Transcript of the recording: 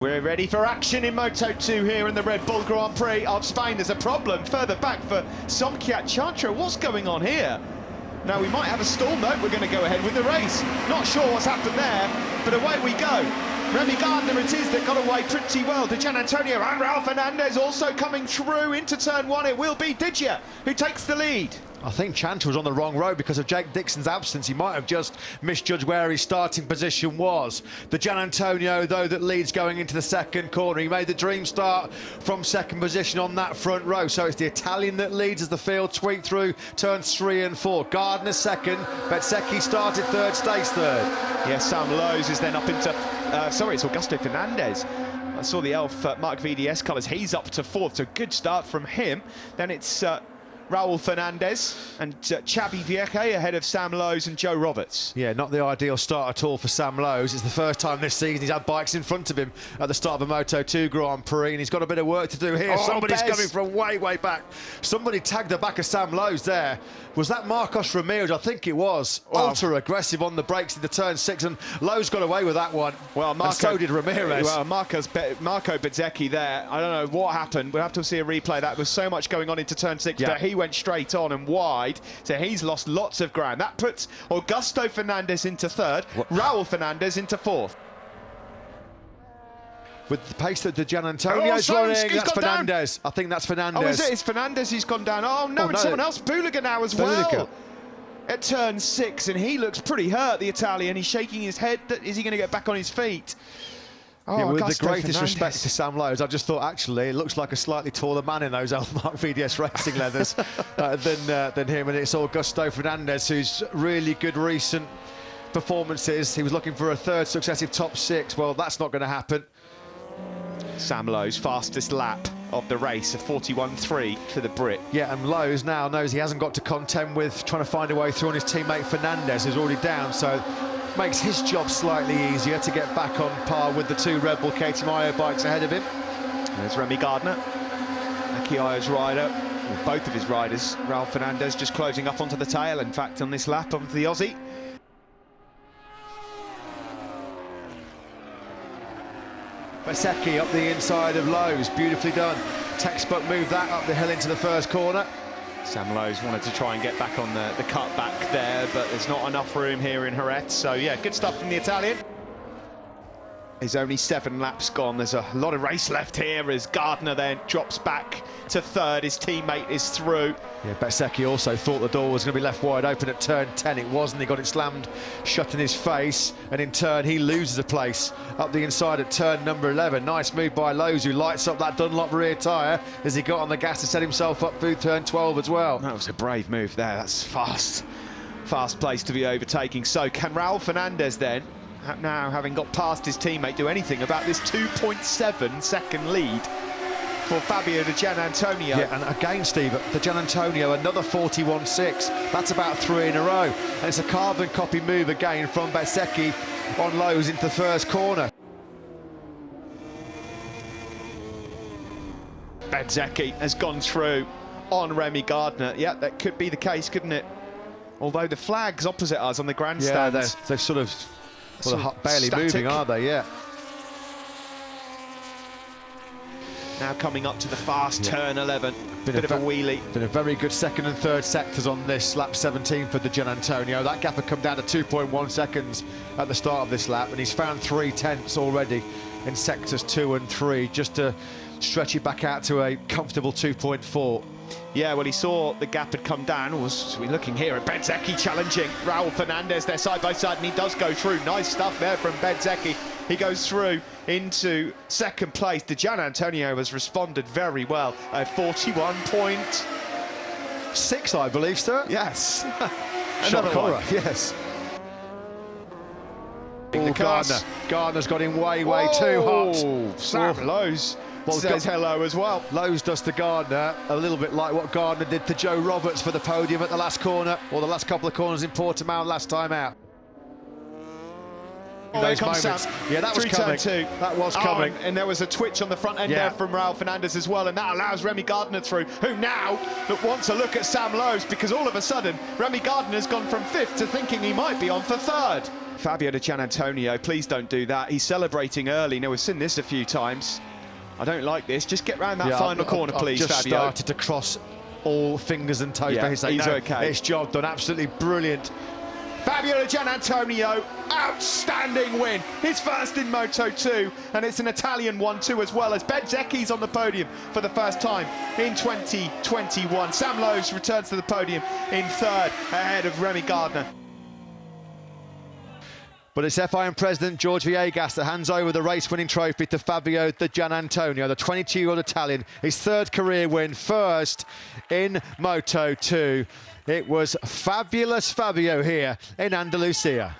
We're ready for action in Moto2 here in the Red Bull Grand Prix of Spain. There's a problem further back for Somkiat Chantra. What's going on here? Now, we might have a stall. No, we're going to go ahead with the race. Not sure what's happened there, but away we go. Remy Gardner it is that got away pretty well. Di Giannantonio and Raul Fernandez also coming through into turn one. It will be Di Gia who takes the lead. I think Chantra was on the wrong road because of Jake Dixon's absence. He might have just misjudged where his starting position was. Di Giannantonio, though, that leads going into the second corner. He made the dream start from second position on that front row. So it's the Italian that leads as the field tweaked through turns 3 and 4. Gardner second, Bezzecchi started third, stays third. Yeah, Sam Lowe's is then up into... sorry, it's Augusto Fernandez. I saw the elf Mark VDS colours. He's up to fourth, so good start from him. Then it's... Raul Fernandez and Xavi Vieque ahead of Sam Lowe's and Joe Roberts. Yeah, not the ideal start at all for Sam Lowe's. It's the first time this season he's had bikes in front of him at the start of a Moto2 Grand Prix, and he's got a bit of work to do here. Somebody's coming from way, way back. Somebody tagged the back of Sam Lowe's there. Was that Marcos Ramirez? I think it was. Ultra aggressive on the brakes into turn 6, and Lowe's got away with that one. Well, and so did Ramirez. Well, Marco Bezzecchi there. I don't know what happened. We'll have to see a replay. That was so much going on into turn 6, but he went straight on and wide, so he's lost lots of ground. That puts Augusto Fernandez into third, Raul Fernandez into fourth. With the pace that Di Giannantonio's running, that's Fernandez. Down. I think that's Fernandez. Oh, is it? It's Fernandez who's gone down. Oh, no, it's someone else. Buliga now as well. At turn 6, and he looks pretty hurt, the Italian. He's shaking his head. Is he going to get back on his feet? Oh, yeah, with the greatest Fernandez. respect to Sam Lowe's, I just thought actually it looks like a slightly taller man in those Mark VDS racing leathers than him, and it's Augusto Fernandez, who's really good recent performances. He was looking for a third successive top 6. Well, that's not going to happen. Sam Lowe's fastest lap of the race, a 41.3 for the Brit. Yeah, and Lowe's now knows he hasn't got to contend with trying to find a way through on his teammate Fernandez, who's already down, so makes his job slightly easier to get back on par with the 2 Red Bull KTM bikes ahead of him. There's Remy Gardner, Akia's rider, well, both of his riders. Raul Fernandez just closing up onto the tail, in fact, on this lap of the Aussie. Bezzecchi up the inside of Lowe's, beautifully done. Textbook move that up the hill into the first corner. Sam Lowe's wanted to try and get back on the cut back there, but there's not enough room here in Jerez. So yeah, good stuff from the Italian. There's only 7 laps gone. There's a lot of race left here as Gardner then drops back to third. His teammate is through. Yeah, Bezzecchi also thought the door was going to be left wide open at turn 10. It wasn't. He got it slammed shut in his face, and in turn he loses a place up the inside at turn number 11. Nice move by Lowe's, who lights up that Dunlop rear tyre as he got on the gas to set himself up through turn 12 as well. That was a brave move there. That's fast place to be overtaking. So can Raul Fernandez then, now having got past his teammate, do anything about this 2.7 second lead for Fabio Di Giannantonio? Yeah, and again, Steve, Di Giannantonio, another 41.6. That's about 3 in a row. And it's a carbon copy move again from Bezzecchi on Lowe's into the first corner. Bezzecchi has gone through on Remy Gardner. Yeah, that could be the case, couldn't it? Although the flag's opposite us on the grandstand. Yeah, they're sort of... Well, they're barely static. Moving, are they? Yeah. Now coming up to the fast turn 11. Bit of a wheelie. Been a very good second and third sectors on this lap 17 for Di Giannantonio. That gap had come down to 2.1 seconds at the start of this lap, and he's found 3/10 already in sectors 2 and 3, just to stretch it back out to a comfortable 2.4. Yeah, well, he saw the gap had come down. We're looking here at Bezzecchi challenging Raul Fernandez. They're side by side, and he does go through. Nice stuff there from Bezzecchi. He goes through into second place. Di Giannantonio has responded very well at 41.6, I believe, sir. Yes. Another one. Yes. Gardner's got him way too hot. Sam Lowe's says hello as well. Lowe's does to Gardner a little bit like what Gardner did to Joe Roberts for the podium at the last corner, or the last couple of corners in Portimao last time out. Oh, there comes Sam. Yeah, that was coming. That was coming. And there was a twitch on the front end there from Raul Fernandez as well, and that allows Remy Gardner through, who now wants to look at Sam Lowe's, because all of a sudden Remy Gardner's gone from 5th to thinking he might be on for 3rd. Fabio Di Giannantonio, please don't do that. He's celebrating early. Now, we've seen this a few times. I don't like this. Just get round that final corner, please, just Fabio. Started to cross all fingers and toes. Yeah, He's okay. It's job done. Absolutely brilliant. Fabio Di Giannantonio, outstanding win. His first in Moto2, and it's an Italian one too, as well as Bezzecchi's on the podium for the first time in 2021. Sam Lowe's returns to the podium in third, ahead of Remy Gardner. But it's FIM President George Villegas that hands over the race-winning trophy to Fabio Di Giannantonio, the 22-year-old Italian, his third career win, first in Moto2. It was fabulous Fabio here in Andalusia.